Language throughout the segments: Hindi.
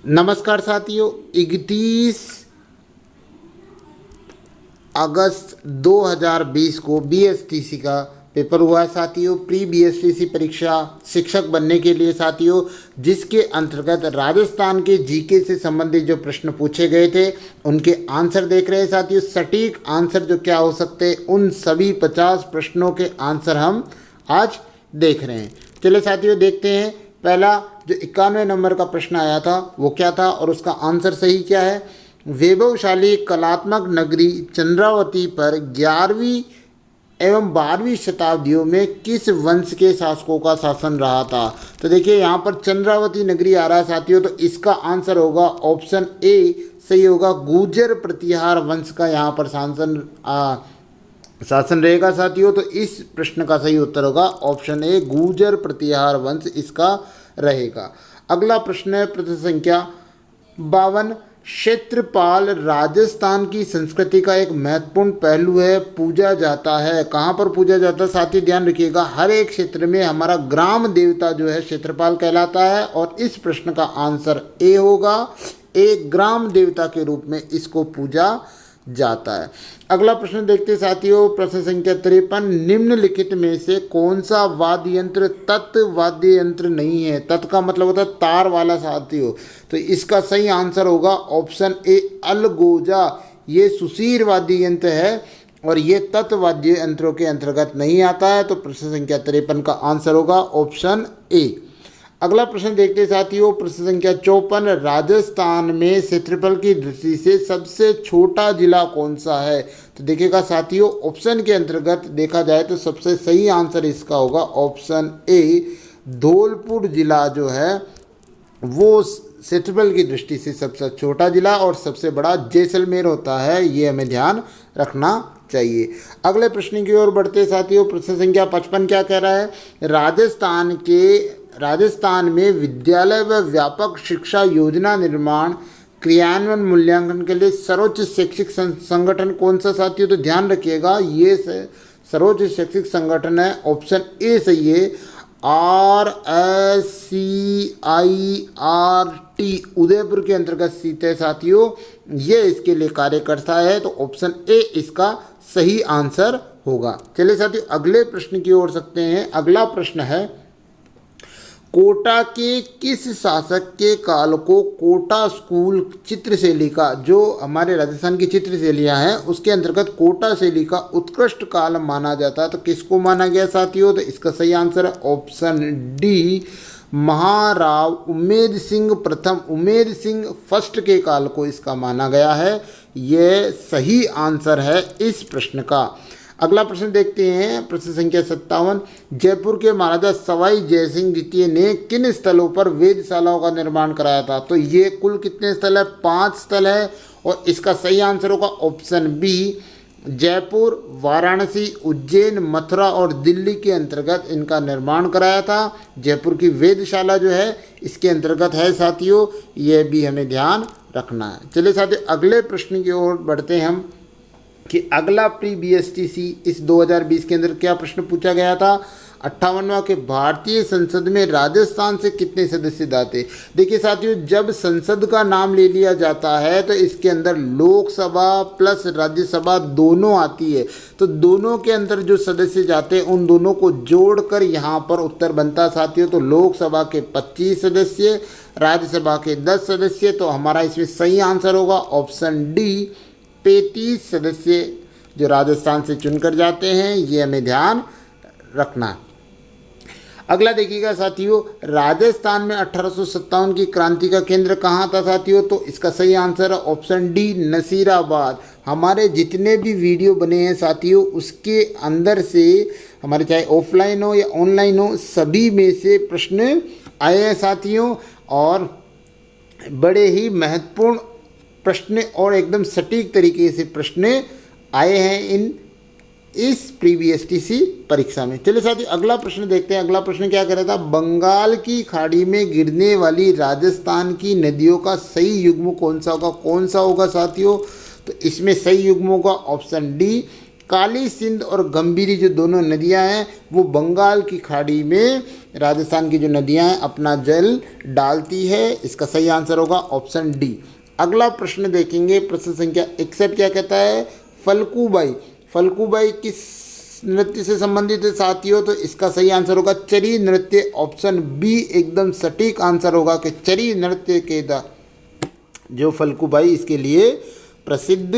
नमस्कार साथियों, 31 अगस्त 2020 को बीएसटीसी का पेपर हुआ है साथियों। प्री बीएसटीसी परीक्षा शिक्षक बनने के लिए साथियों, जिसके अंतर्गत राजस्थान के जीके से संबंधित जो प्रश्न पूछे गए थे उनके आंसर देख रहे हैं साथियों। सटीक आंसर जो क्या हो सकते हैं, उन सभी 50 प्रश्नों के आंसर हम आज देख रहे हैं। चलिए साथियों, देखते हैं पहला जो 91 नंबर का प्रश्न आया था वो क्या था और उसका आंसर सही क्या है। वैभवशाली कलात्मक नगरी चंद्रावती पर 11वीं एवं 12वीं शताब्दियों में किस वंश के शासकों का शासन रहा था। तो देखिए यहाँ पर चंद्रावती नगरी आ रहा है साथियों, तो इसका आंसर होगा ऑप्शन ए सही होगा। गुर्जर प्रतिहार वंश का यहाँ पर शासन रहेगा साथियों। तो इस प्रश्न का सही उत्तर होगा ऑप्शन ए, गुर्जर प्रतिहार वंश इसका रहेगा। अगला प्रश्न है प्रश्न संख्या 52। क्षेत्रपाल राजस्थान की संस्कृति का एक महत्वपूर्ण पहलू है, पूजा जाता है। कहाँ पर पूजा जाता है साथियों, ध्यान रखिएगा। हर एक क्षेत्र में हमारा ग्राम देवता जो है क्षेत्रपाल कहलाता है और इस प्रश्न का आंसर ए होगा। एक ग्राम देवता के रूप में इसको पूजा जाता है। अगला प्रश्न देखते साथियों, प्रश्न संख्या 53। निम्नलिखित में से कौन सा वाद्य यंत्र तत् वाद्य यंत्र नहीं है। तत् का मतलब होता है तार वाला साथियों, तो इसका सही आंसर होगा ऑप्शन ए, अलगोजा। ये सुशीर वाद्य यंत्र है और ये तत् वाद्य यंत्रों के अंतर्गत नहीं आता है। तो प्रश्न संख्या 53 का आंसर होगा ऑप्शन ए। अगला प्रश्न देखते साथियों, प्रश्न संख्या 54। राजस्थान में क्षेत्रफल की दृष्टि से सबसे छोटा जिला कौन सा है। तो देखिएगा साथियों, ऑप्शन के अंतर्गत देखा जाए तो सबसे सही आंसर इसका होगा ऑप्शन ए, धौलपुर जिला जो है वो क्षेत्रफल की दृष्टि से सबसे छोटा जिला और सबसे बड़ा जैसलमेर होता है। ये हमें ध्यान रखना चाहिए। अगले प्रश्न की ओर बढ़ते साथियों, प्रश्न संख्या 55 क्या कह रहा है। राजस्थान में विद्यालय व व्यापक शिक्षा योजना निर्माण क्रियान्वयन मूल्यांकन के लिए सर्वोच्च शैक्षिक संगठन कौन सा साथियों। तो ध्यान रखिएगा, ये सर्वोच्च शैक्षिक संगठन है, ऑप्शन ए सही है, RSCIRT उदयपुर के अंतर्गत स्थित है साथियों। ये इसके लिए कार्य करता है, तो ऑप्शन ए इसका सही आंसर होगा। चलिए साथियों, अगले प्रश्न की ओर सकते हैं। अगला प्रश्न है, कोटा के किस शासक के काल को कोटा स्कूल चित्रशैली का, जो हमारे राजस्थान की चित्रशैलियाँ हैं उसके अंतर्गत कोटा शैली का उत्कृष्ट काल माना जाता है। तो किसको माना गया साथियों। तो इसका सही आंसर है ऑप्शन डी, महाराव उमेद सिंह प्रथम, उमेद सिंह फर्स्ट के काल को इसका माना गया है। यह सही आंसर है इस प्रश्न का। अगला प्रश्न देखते हैं, प्रश्न संख्या 57। जयपुर के महाराजा सवाई जयसिंह द्वितीय ने किन स्थलों पर वेधशालाओं का निर्माण कराया था। तो ये कुल कितने स्थल है, 5 स्थल है और इसका सही आंसर होगा ऑप्शन बी, जयपुर, वाराणसी, उज्जैन, मथुरा और दिल्ली के अंतर्गत इनका निर्माण कराया था। जयपुर की वेधशाला जो है इसके अंतर्गत है साथियों, यह भी हमें ध्यान रखना है। चलिए साथियों, अगले प्रश्न की ओर बढ़ते हैं हम कि अगला प्री बीएसटीसी इस 2020 के अंदर क्या प्रश्न पूछा गया था। 58वां के भारतीय संसद में राजस्थान से कितने सदस्य आते। देखिए साथियों, जब संसद का नाम ले लिया जाता है तो इसके अंदर लोकसभा प्लस राज्यसभा दोनों आती है। तो दोनों के अंदर जो सदस्य जाते हैं उन दोनों को जोड़कर यहाँ पर उत्तर बनता साथियों। तो लोकसभा के 25 सदस्य, राज्यसभा के 10 सदस्य। तो हमारा इसमें सही आंसर होगा ऑप्शन डी, 35 सदस्य जो राजस्थान से चुनकर जाते हैं। ये हमें ध्यान रखना है। अगला देखिएगा साथियों, राजस्थान में 1857 की क्रांति का केंद्र कहाँ था साथियों। तो इसका सही आंसर है ऑप्शन डी, नसीराबाद। हमारे जितने भी वीडियो बने हैं साथियों उसके अंदर से हमारे चाहे ऑफलाइन हो या ऑनलाइन हो सभी में से प्रश्न आए हैं साथियों और बड़े ही महत्वपूर्ण प्रश्न और एकदम सटीक तरीके से प्रश्न आए हैं इस प्री बीएसटीसी परीक्षा में। चलिए साथियों, अगला प्रश्न देखते हैं। अगला प्रश्न क्या कह रहा था, बंगाल की खाड़ी में गिरने वाली राजस्थान की नदियों का सही युग्म कौन सा होगा। कौन सा होगा साथियों। तो इसमें सही युग्म होगा ऑप्शन डी, काली सिंध और गंभीरी जो दोनों नदियां हैं वो बंगाल की खाड़ी में राजस्थान की जो नदियां हैं अपना जल डालती है। इसका सही आंसर होगा ऑप्शन डी। अगला प्रश्न देखेंगे, प्रश्न संख्या 61 क्या कहता है, फल्गुबाई। फल्गुबाई किस नृत्य से संबंधित है साथियों, तो इसका सही आंसर होगा चरी नृत्य। ऑप्शन बी एकदम सटीक आंसर होगा कि चरी नृत्य के जो फल्गुबाई इसके लिए प्रसिद्ध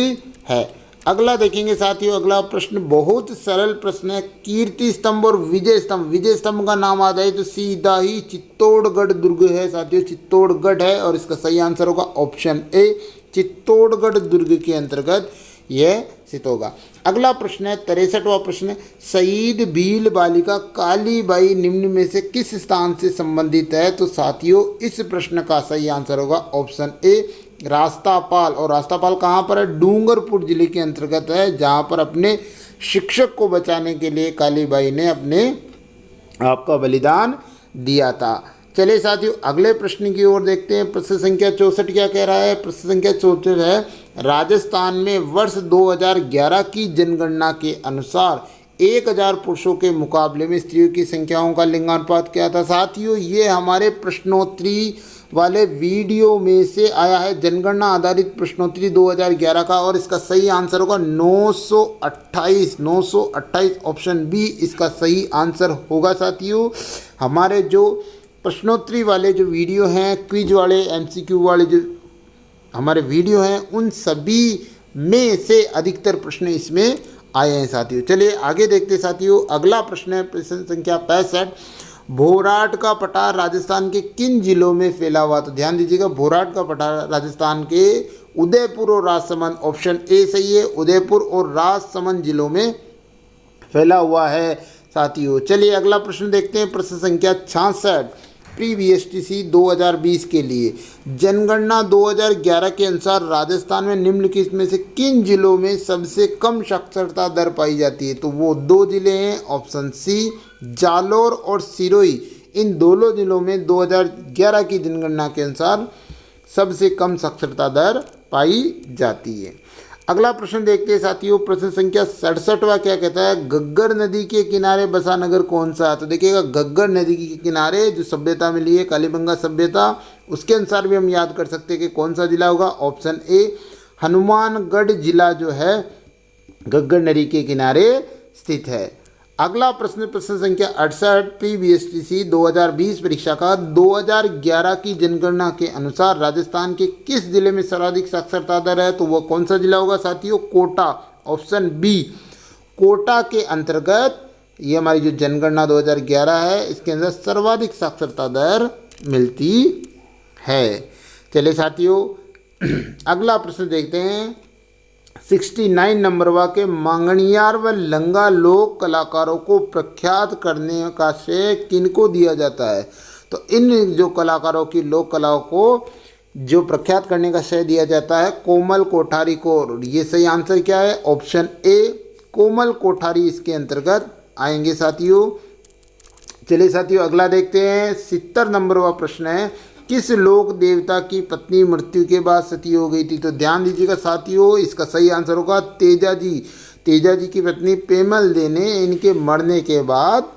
है। अगला देखेंगे साथियों, अगला प्रश्न बहुत सरल प्रश्न है, कीर्ति स्तंभ और विजय स्तंभ। विजय स्तंभ का नाम आ जाए तो सीधा ही चित्तौड़गढ़ दुर्ग है साथियों, चित्तौड़गढ़ है और इसका सही आंसर होगा ऑप्शन ए, चित्तौड़गढ़ दुर्ग के अंतर्गत यह स्थित होगा। अगला प्रश्न है 63वां प्रश्न, शहीद भील बालिका कालीबाई निम्न में से किस स्थान से संबंधित है, तो साथियों इस प्रश्न का सही आंसर होगा ऑप्शन ए, रास्तापाल। और रास्तापाल कहाँ पर है, डूंगरपुर जिले के अंतर्गत है, जहाँ पर अपने शिक्षक को बचाने के लिए कालीबाई ने अपने आप का बलिदान दिया था। चलिए साथियों अगले प्रश्न की ओर देखते हैं। प्रश्न संख्या 64 क्या कह रहा है, प्रश्न संख्या 64 है, राजस्थान में वर्ष 2011 की जनगणना के अनुसार 1000 पुरुषों के मुकाबले में स्त्रियों की संख्याओं का लिंगानुपात क्या था। साथियों ये हमारे प्रश्नोत्तरी वाले वीडियो में से आया है, जनगणना आधारित प्रश्नोत्तरी 2011 का, और इसका सही आंसर होगा 928। 928 ऑप्शन बी इसका सही आंसर होगा। साथियों हमारे जो प्रश्नोत्तरी वाले जो वीडियो हैं, क्विज वाले, एमसीक्यू वाले जो हमारे वीडियो हैं, उन सभी में से अधिकतर प्रश्न इसमें आए हैं साथियों। चलिए आगे देखते साथियों, अगला प्रश्न है प्रश्न संख्या 65, भोराट का पठार राजस्थान के किन जिलों में फैला हुआ। तो ध्यान दीजिएगा, भोराट का पठार राजस्थान के उदयपुर और राजसमंद, ऑप्शन ए सही है, उदयपुर और राजसमंद जिलों में फैला हुआ है साथियों। चलिए अगला प्रश्न देखते हैं, प्रश्न संख्या 66, प्री बीएसटीसी 2020 के लिए जनगणना 2011 के अनुसार राजस्थान में निम्नलिखित में से किन जिलों में सबसे कम साक्षरता दर पाई जाती है। तो वो 2 जिले हैं, ऑप्शन सी जालोर और सिरोही। इन दोनों जिलों में 2011 की जनगणना के अनुसार सबसे कम साक्षरता दर पाई जाती है। अगला प्रश्न देखते हैं साथियों, प्रश्न संख्या 67वां क्या कहता है, घग्गर नदी के किनारे बसा नगर कौन सा है। तो देखिएगा घग्गर नदी के किनारे जो सभ्यता मिली है कालीबंगा सभ्यता, उसके अनुसार भी हम याद कर सकते हैं कि कौन सा जिला होगा, ऑप्शन ए हनुमानगढ़ जिला जो है घग्गर नदी के किनारे स्थित है। अगला प्रश्न प्रश्न संख्या 68, प्री बीएसटीसी 2020 परीक्षा का 2011 की जनगणना के अनुसार राजस्थान के किस जिले में सर्वाधिक साक्षरता दर है। तो वह कौन सा जिला होगा साथियों, कोटा, ऑप्शन बी कोटा के अंतर्गत ये हमारी जो जनगणना 2011 है इसके अंदर सर्वाधिक साक्षरता दर मिलती है। चलिए साथियों अगला प्रश्न देखते हैं, 69 नंबर के मांगणियार व लंगा लोक कलाकारों को प्रख्यात करने का श्रेय किनको दिया जाता है। तो इन जो कलाकारों की लोक कलाओं को जो प्रख्यात करने का श्रेय दिया जाता है कोमल कोठारी को। ये सही आंसर क्या है, ऑप्शन ए कोमल कोठारी इसके अंतर्गत आएंगे साथियों। चलिए साथियों अगला देखते हैं, 70 नंबर का प्रश्न है, किस लोक देवता की पत्नी मृत्यु के बाद सती हो गई थी। तो ध्यान दीजिएगा साथियों, इसका सही आंसर होगा तेजा जी। तेजा जी की पत्नी पेमल दे ने इनके मरने के बाद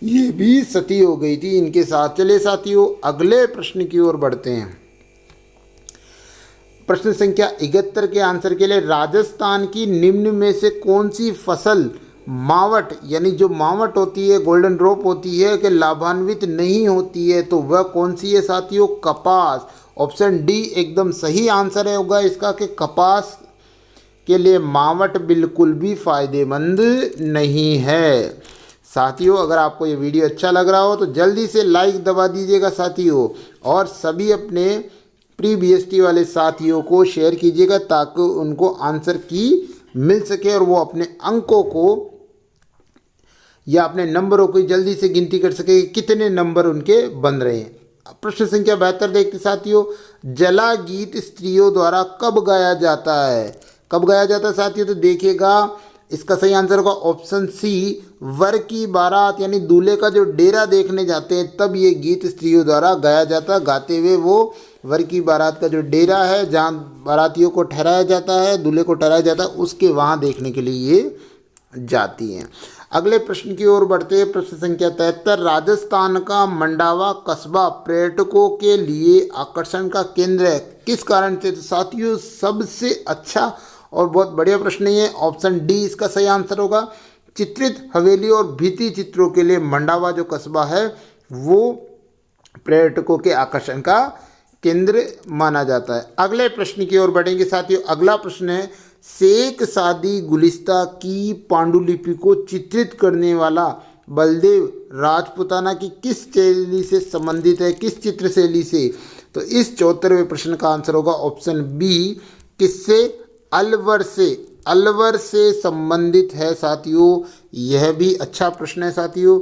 ये भी सती हो गई थी इनके साथ। चलिए साथियों अगले प्रश्न की ओर बढ़ते हैं। प्रश्न संख्या 71 के आंसर के लिए, राजस्थान की निम्न में से कौन सी फसल मावट यानी जो मावट होती है, गोल्डन ड्रॉप होती है, कि लाभान्वित नहीं होती है। तो वह कौन सी है साथियों, कपास। ऑप्शन डी एकदम सही आंसर है होगा इसका कि कपास के लिए मावट बिल्कुल भी फायदेमंद नहीं है। साथियों अगर आपको ये वीडियो अच्छा लग रहा हो तो जल्दी से लाइक दबा दीजिएगा साथियों, और सभी अपने प्री बीएसटी वाले साथियों को शेयर कीजिएगा ताकि उनको आंसर की मिल सके और वो अपने अंकों को या अपने नंबरों की जल्दी से गिनती कर सके कि कितने नंबर उनके बन रहे हैं। प्रश्न संख्या 72 देखते साथियों, जला गीत स्त्रियों द्वारा कब गाया जाता है। कब गाया जाता है साथियों, तो देखिएगा इसका सही आंसर होगा ऑप्शन सी वर की बारात यानी दूल्हे का जो डेरा देखने जाते हैं तब ये गीत स्त्रियों द्वारा गाया जाता है। गाते हुए वो वर की बारात का जो डेरा है जहाँ बारातियों को ठहराया जाता है, दूल्हे को ठहराया जाता है, उसके वहाँ देखने के लिए ये जाती हैं। अगले प्रश्न की ओर बढ़ते हैं। प्रश्न संख्या 73, राजस्थान का मंडावा कस्बा पर्यटकों के लिए आकर्षण का केंद्र है, किस कारण से? तो साथियों सबसे अच्छा और बहुत बढ़िया प्रश्न ये, ऑप्शन डी इसका सही आंसर होगा। चित्रित हवेली और भित्ति चित्रों के लिए मंडावा जो कस्बा है वो पर्यटकों के आकर्षण का केंद्र माना जाता है। अगले प्रश्न की ओर बढ़ेंगे साथियों। अगला प्रश्न है, शेख सादी गुलिस्ता की पांडुलिपि को चित्रित करने वाला बलदेव राजपुताना की किस शैली से संबंधित है, किस चित्र शैली से? तो इस 74वें प्रश्न का आंसर होगा ऑप्शन बी, किससे? अलवर से संबंधित है साथियों। यह भी अच्छा प्रश्न है साथियों।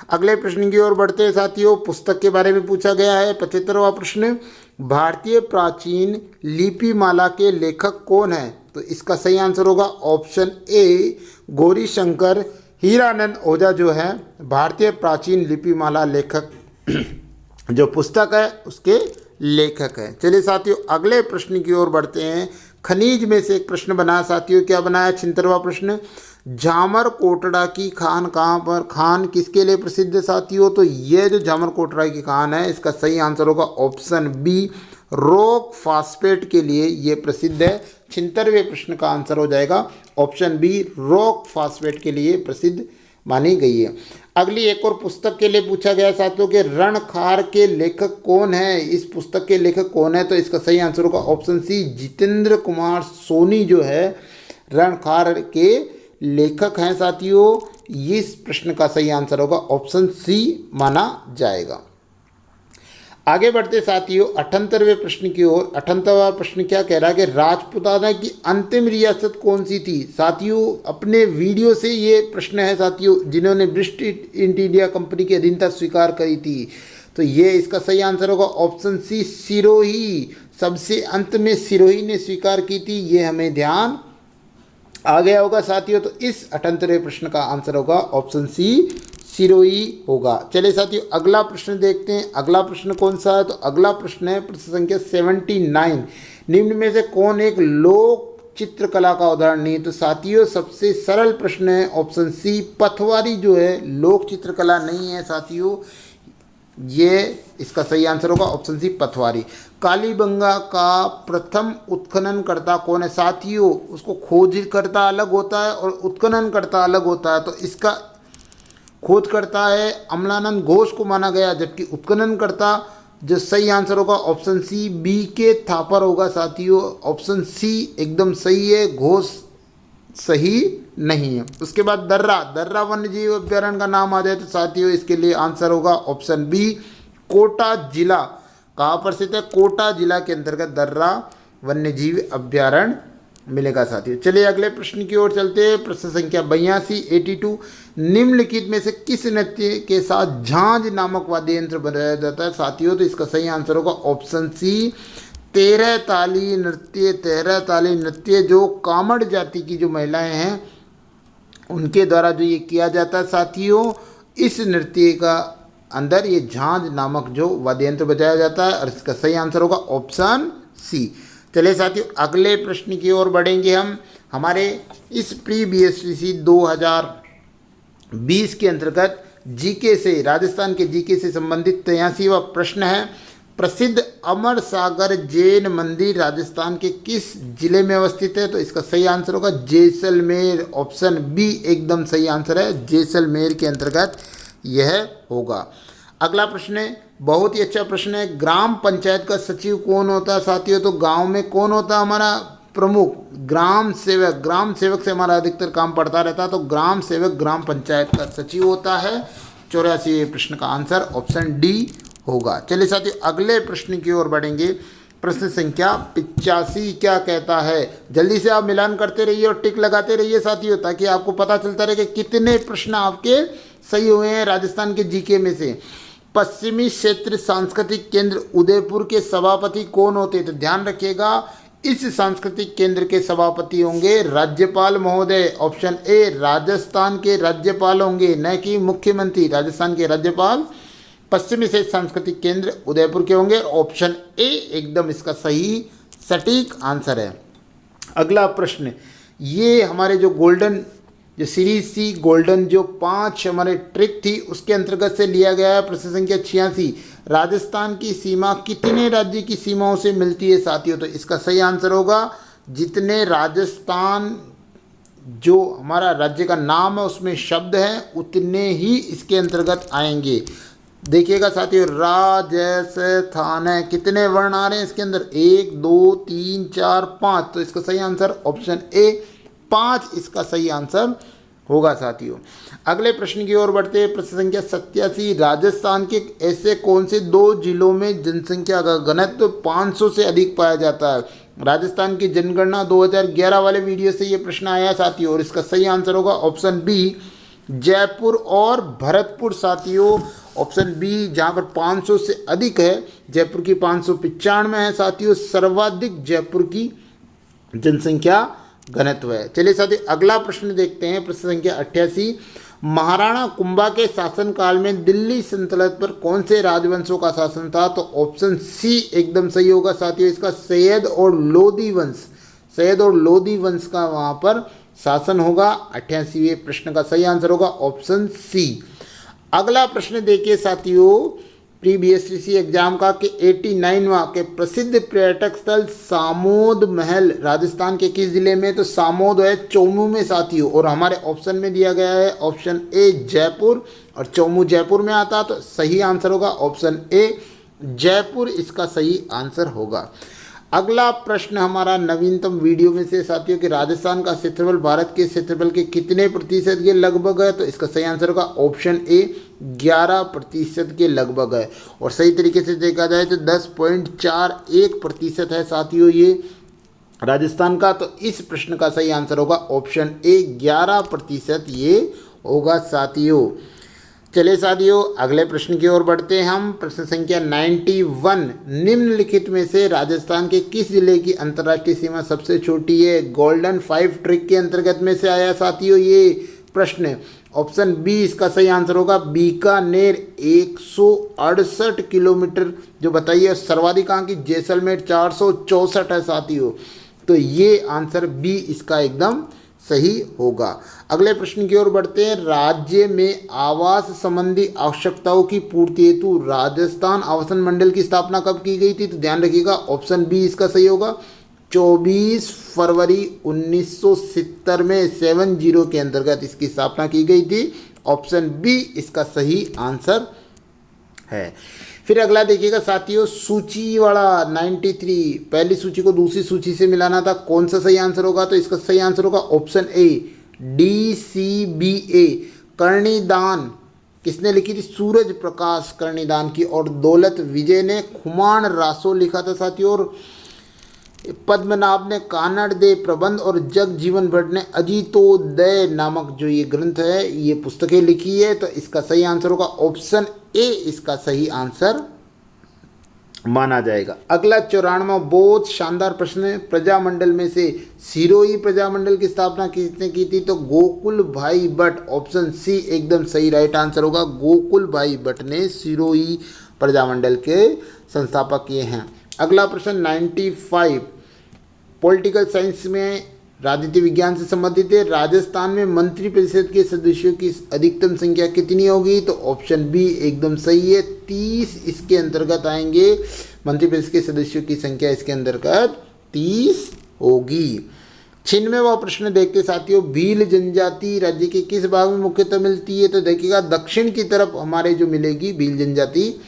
अगले प्रश्न की ओर बढ़ते हैं साथियों। पुस्तक के बारे में पूछा गया है। 75वां प्रश्न, भारतीय प्राचीन लिपिमाला के लेखक कौन है? तो इसका सही आंसर होगा ऑप्शन ए, गौरी शंकर हीरानंद ओझा जो है भारतीय प्राचीन लिपिमाला लेखक जो पुस्तक है उसके लेखक है। चलिए साथियों अगले प्रश्न की ओर बढ़ते हैं। खनिज में से एक प्रश्न बना साथियों, क्या बनाया? 76वां प्रश्न, झामर कोटड़ा की खान कहाँ पर, खान किसके लिए प्रसिद्ध है साथियों? तो ये जो झामर कोटड़ा की खान है इसका सही आंसर होगा ऑप्शन बी, रॉक फास्फेट के लिए ये प्रसिद्ध है। 76वें प्रश्न का आंसर हो जाएगा ऑप्शन बी, रॉक फास्फेट के लिए प्रसिद्ध मानी गई है। अगली एक और पुस्तक के लिए पूछा गया साथियों कि रणखार के लेखक कौन है, इस पुस्तक के लेखक कौन है? तो इसका सही आंसर होगा ऑप्शन सी, जितेंद्र कुमार सोनी जो है रणखार के लेखक हैं साथियों। इस प्रश्न का सही आंसर होगा ऑप्शन सी माना जाएगा। आगे बढ़ते साथियों 78वें प्रश्न की ओर। 78वां प्रश्न क्या कह रहा है कि राजपुताना की अंतिम रियासत कौन सी थी? साथियों अपने वीडियो से ये प्रश्न है साथियों, जिन्होंने ब्रिटिश ईस्ट इंडिया कंपनी की अधीनता स्वीकार करी थी। तो ये इसका सही आंसर होगा ऑप्शन सी, सिरोही। सबसे अंत में सिरोही ने स्वीकार की थी, ये हमें ध्यान आ गया होगा साथियों। तो इस 78वें प्रश्न का आंसर होगा ऑप्शन सी, सिरोही होगा। चलिए साथियों अगला प्रश्न देखते हैं। अगला प्रश्न कौन सा है? तो अगला प्रश्न है प्रश्न संख्या 79, निम्न में से कौन एक लोक चित्रकला का उदाहरण नहीं? तो साथियों सबसे सरल प्रश्न है ऑप्शन सी, पथवारी जो है लोक चित्रकला नहीं है साथियों। ये इसका सही आंसर होगा ऑप्शन सी, पथवारी। कालीबंगा का प्रथम उत्खननकर्ता कौन है साथियों? उसको खोजकर्ता अलग होता है और उत्खननकर्ता अलग होता है। तो इसका खोजकर्ता है अमलानंद घोष को माना गया, जबकि उत्खननकर्ता जो सही आंसर होगा ऑप्शन सी, बी के थापर होगा साथियों। ऑप्शन सी एकदम सही है, घोष सही नहीं है। उसके बाद दर्रा वन्य जीव अभ्यारण्य का नाम आ जाए तो साथियों इसके लिए आंसर होगा ऑप्शन बी, कोटा जिला। कहाँ पर स्थित है? कोटा जिला के अंतर्गत दर्रा वन्य जीव अभ्यारण्य मिलेगा साथियों। चलिए अगले प्रश्न की ओर चलते हैं। प्रश्न संख्या 82, निम्नलिखित में से किस नृत्य के साथ झांझ नामक वाद्य यंत्र बनाया जाता है साथियों? तो इसका सही आंसर होगा ऑप्शन सी, 13 ताली नृत्य। 13 ताली नृत्य जो कामड़ जाति की जो महिलाएं हैं उनके द्वारा जो ये किया जाता है साथियों, इस नृत्य का अंदर ये झांझ नामक जो वाद्य यंत्र बजाया जाता है और इसका सही आंसर होगा ऑप्शन सी। चलिए साथियों अगले प्रश्न की ओर बढ़ेंगे हम। हमारे इस प्री बीएसटीसी 2020 के अंतर्गत जीके से, राजस्थान के जीके से संबंधित 83वां प्रश्न है। प्रसिद्ध अमर सागर जैन मंदिर राजस्थान के किस जिले में अवस्थित है? तो इसका सही आंसर होगा जैसलमेर। ऑप्शन बी एकदम सही आंसर है, जैसलमेर के अंतर्गत यह होगा। अगला प्रश्न है, बहुत ही अच्छा प्रश्न है, ग्राम पंचायत का सचिव कौन होता है साथियों? तो गांव में कौन होता है? हमारा प्रमुख ग्राम सेवक। ग्राम सेवक से हमारा अधिकतर काम पड़ता रहता है, तो ग्राम सेवक ग्राम पंचायत का सचिव होता है। 84वें प्रश्न का आंसर ऑप्शन डी होगा। चलिए साथियों अगले प्रश्न की ओर बढ़ेंगे। प्रश्न संख्या 85 क्या कहता है? जल्दी से आप मिलान करते रहिए और टिक लगाते रहिए साथियों, ताकि आपको पता चलता रहे कि कितने प्रश्न आपके सही हुए हैं राजस्थान के जीके में से। पश्चिमी क्षेत्र सांस्कृतिक केंद्र उदयपुर के सभापति कौन होते हैं? तो ध्यान रखिएगा इस सांस्कृतिक केंद्र के सभापति होंगे राज्यपाल महोदय। ऑप्शन ए, राजस्थान के राज्यपाल होंगे, न कि मुख्यमंत्री। राजस्थान के राज्यपाल पश्चिमी क्षेत्र सांस्कृतिक केंद्र उदयपुर के होंगे। ऑप्शन ए एकदम इसका सही सटीक आंसर है। अगला प्रश्न, ये हमारे जो गोल्डन जो सीरीज सी गोल्डन जो 5 हमारे ट्रिक थी उसके अंतर्गत से लिया गया है। प्रश्न संख्या 86, राजस्थान की सीमा कितने राज्य की सीमाओं से मिलती है साथियों? तो इसका सही आंसर होगा जितने राजस्थान जो हमारा राज्य का नाम है उसमें शब्द हैं उतने ही इसके अंतर्गत आएंगे। देखिएगा साथियों, राजस्थान है, कितने वर्ण आ रहे हैं इसके अंदर? 1 2 3 4 5। तो इसका सही आंसर ऑप्शन ए 5 इसका सही आंसर होगा साथियों। अगले प्रश्न की ओर बढ़ते हैं। प्रश्न संख्या 87, राजस्थान के ऐसे कौन से 2 जिलों में जनसंख्या का घनत्व 500 से अधिक पाया जाता है? राजस्थान की जनगणना 2011 वाले वीडियो से ये प्रश्न आया साथियों, और इसका सही आंसर होगा ऑप्शन बी जयपुर और भरतपुर साथियों। ऑप्शन बी जहाँ पर 500 से अधिक है, जयपुर की 595 है साथियों, सर्वाधिक जयपुर की जनसंख्या घनत्व है। चलिए साथियों अगला प्रश्न देखते हैं। प्रश्न संख्या 88, महाराणा कुंभा के शासनकाल में दिल्ली सल्तनत पर कौन से राजवंशों का शासन था? तो ऑप्शन सी एकदम सही होगा साथियों, इसका सैयद और लोधी वंश, सैयद और लोधी वंश का वहाँ पर शासन होगा। 88वें प्रश्न का सही आंसर होगा ऑप्शन सी। अगला प्रश्न देखिए साथियों, प्री बीएसटीसी एग्जाम का कि 89वां के प्रसिद्ध पर्यटक स्थल सामोद महल राजस्थान के किस जिले में? तो सामोद है चौमू में साथियों, और हमारे ऑप्शन में दिया गया है ऑप्शन ए जयपुर, और चौमू जयपुर में आता, तो सही आंसर होगा ऑप्शन ए जयपुर इसका सही आंसर होगा। अगला प्रश्न हमारा नवीनतम वीडियो में से साथियों कि राजस्थान का क्षेत्रफल भारत के क्षेत्रफल के कितने प्रतिशत के लगभग है? तो इसका सही आंसर होगा ऑप्शन ए 11% के लगभग है, और सही तरीके से देखा जाए तो 10.41% है साथियों ये राजस्थान का। तो इस प्रश्न का सही आंसर होगा ऑप्शन ए 11% ये होगा साथियों। चलिए साथियों अगले प्रश्न की ओर बढ़ते हैं हम। प्रश्न संख्या 91, निम्नलिखित में से राजस्थान के किस जिले की अंतर्राष्ट्रीय सीमा सबसे छोटी है? गोल्डन 5 ट्रिक के अंतर्गत में से आया साथियों ये प्रश्न। ऑप्शन बी इसका सही आंसर होगा बीकानेर 168 किलोमीटर जो बताइए। सर्वाधिक कहाँ की? जैसलमेर 464 है साथियों, तो ये आंसर बी इसका एकदम सही होगा। अगले प्रश्न की ओर बढ़ते हैं। राज्य में आवास संबंधी आवश्यकताओं की पूर्ति हेतु राजस्थान आवासन मंडल की स्थापना कब की गई थी? तो ध्यान रखिएगा ऑप्शन बी इसका सही होगा 24 फरवरी 1970 में 70 के अंतर्गत इसकी स्थापना की गई थी। ऑप्शन बी इसका सही आंसर है। फिर अगला देखिएगा साथियों, सूची वाला 93, पहली सूची को दूसरी सूची से मिलाना था, कौन सा सही आंसर होगा? तो इसका सही आंसर होगा ऑप्शन ए DCBA। कर्णिदान किसने लिखी थी? सूरज प्रकाश कर्णिदान की, और दौलत विजय ने खुमान रासो लिखा था साथियों, और पद्मनाभ ने कानड़ दे प्रबंध, और जगजीवन भट्ट ने अजीतोदय नामक जो ये ग्रंथ है ये पुस्तकें लिखी है। तो इसका सही आंसर होगा ऑप्शन ए इसका सही आंसर माना जाएगा। अगला 94वां बहुत शानदार प्रश्न है। प्रजामंडल में से सिरोही प्रजामंडल की स्थापना किसने की थी? तो गोकुल भाई भट्ट। ऑप्शन सी एकदम सही राइट आंसर होगा, गोकुल भाई भट्ट ने सिरोही प्रजामंडल के संस्थापक किए हैं। अगला प्रश्न 95 पॉलिटिकल साइंस में राजनीति विज्ञान से संबंधित है। राजस्थान में मंत्रिपरिषद के सदस्यों की अधिकतम संख्या कितनी होगी? तो ऑप्शन बी एकदम सही है 30 इसके अंतर्गत आएंगे। मंत्रिपरिषद के सदस्यों की संख्या इसके अंतर्गत 30 होगी। 96वां प्रश्न देखते साथियों, भील जनजाति राज्य के किस भाग में मुख्यतः मिलती है? तो देखिएगा दक्षिण की तरफ हमारे जो मिलेगी भील जनजाति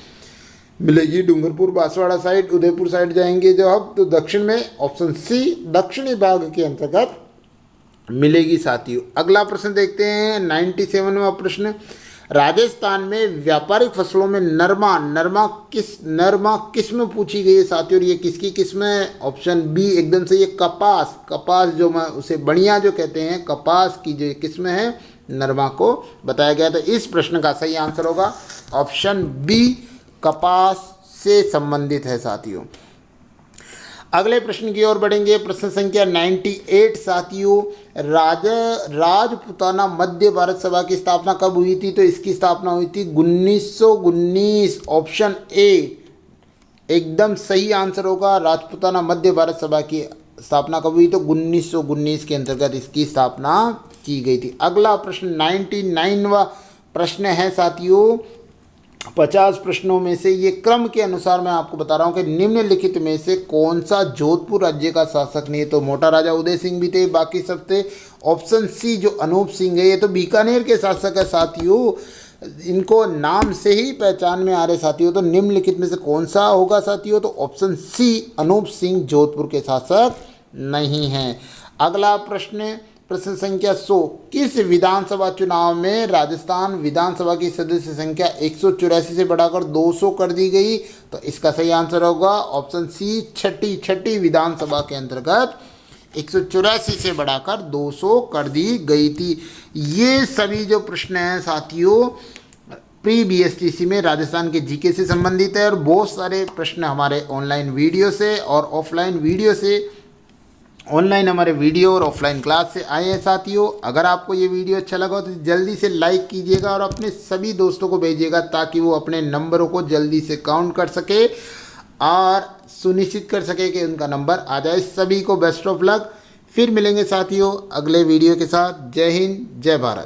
मिलेगी, डूंगरपुर बांसवाड़ा साइड उदयपुर साइड जाएंगे जो अब, तो दक्षिण में ऑप्शन सी दक्षिणी भाग के अंतर्गत मिलेगी साथियों। अगला प्रश्न देखते हैं 97वां प्रश्न, राजस्थान में व्यापारिक फसलों में नरमा किस्म पूछी गई है साथियों, और ये किसकी किस्म है? ऑप्शन बी एकदम से ये कपास जो मैं उसे बढ़िया जो कहते हैं कपास की जो किस्म है नरमा को बताया गया। तो इस प्रश्न का सही आंसर होगा ऑप्शन बी कपास से संबंधित है साथियों। अगले प्रश्न की ओर बढ़ेंगे। प्रश्न संख्या 98 साथियों, राजपुताना मध्य भारत सभा की स्थापना कब हुई थी? तो इसकी स्थापना हुई थी 1919। ऑप्शन ए एकदम सही आंसर होगा, राजपुताना मध्य भारत सभा की स्थापना कब हुई? तो 1919 के अंतर्गत इसकी स्थापना की गई थी। अगला प्रश्न 99वां प्रश्न है साथियों। 50 प्रश्नों में से ये क्रम के अनुसार मैं आपको बता रहा हूँ कि निम्नलिखित में से कौन सा जोधपुर राज्य का शासक नहीं है। तो मोटा राजा उदय सिंह भी थे, बाकी सब थे। ऑप्शन सी जो अनूप सिंह है ये तो बीकानेर के शासक है साथियों, इनको नाम से ही पहचान में आ रहे साथियों। तो निम्नलिखित में से कौन सा होगा साथियों? तो ऑप्शन सी अनूप सिंह जोधपुर के शासक नहीं हैं। अगला प्रश्न संख्या 100, किस विधानसभा चुनाव में राजस्थान विधानसभा की सदस्य संख्या 184 से बढ़ाकर 200 कर दी गई? तो इसका सही आंसर होगा ऑप्शन सी छठी विधानसभा के अंतर्गत 184 से बढ़ाकर 200 कर दी गई थी। ये सभी जो प्रश्न हैं साथियों प्री BSTC में राजस्थान के जीके से संबंधित है और बहुत सारे प्रश्न हमारे ऑनलाइन वीडियो से और ऑफलाइन वीडियो से, ऑनलाइन हमारे वीडियो और ऑफलाइन क्लास से आए हैं साथियों। अगर आपको ये वीडियो अच्छा लगा तो जल्दी से लाइक कीजिएगा और अपने सभी दोस्तों को भेजिएगा ताकि वो अपने नंबरों को जल्दी से काउंट कर सके और सुनिश्चित कर सके कि उनका नंबर आ जाए। सभी को बेस्ट ऑफ लक। फिर मिलेंगे साथियों अगले वीडियो के साथ। जय हिंद, जय भारत।